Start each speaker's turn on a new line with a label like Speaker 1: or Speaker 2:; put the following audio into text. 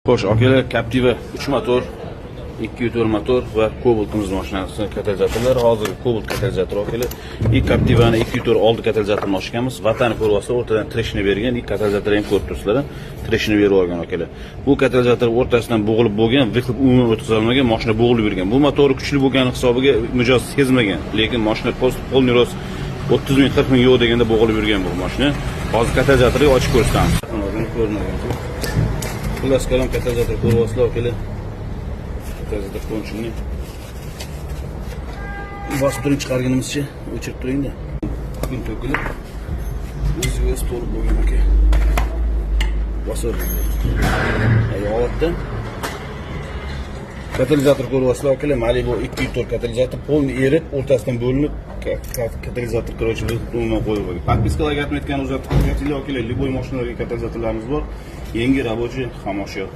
Speaker 1: Xo'sh, akalar, Captiva 3 motor, 2.4 motor va Cobalt'imiz mashinasi katalizatorlari. Hozir Cobalt katalizator akalar. Captiva'ni 2.4 oldi katalizator mashinamiz. Vatani ko'ryapsiz, o'rtadan treshni bergan, katalizator ham ko'rib turibsizlar. Treshni berib olgan akalar. Bu katalizator o'rtasidan bo'g'ilib bo'lgan, viqib umuman o'tkazolmagan, mashina bo'g'ilib yurgan. Bu motori kuchli bo'lgani hisobiga mijoz sezmagan, lekin mashina polni rost 30 ming 40 ming yo'q deganda bo'g'ilib yurgan bu mashina. Hozir katalizatorni ochib ko'rsatamiz. Xullas kalom katalizator ko'ryapsizlar akalar. Katalizator konchini bosib turing, chiqarganimizcha o'chirib turingda. Kun to'kilib o'ziga to'lib bo'lgan aka. Bosib holatda katalizator ko'ryapsizlar akalar. Malibu 2.4 katalizator polni erib, o'rtasidan bo'linib katalizator короче umuman qo'yib qo'ygan. Подпискаlarga aytmayotgan uzatib qo'yinglar akalar. Liboy mashinalarga katalizatorlarimiz bor. Yangi рабочий xomashyo.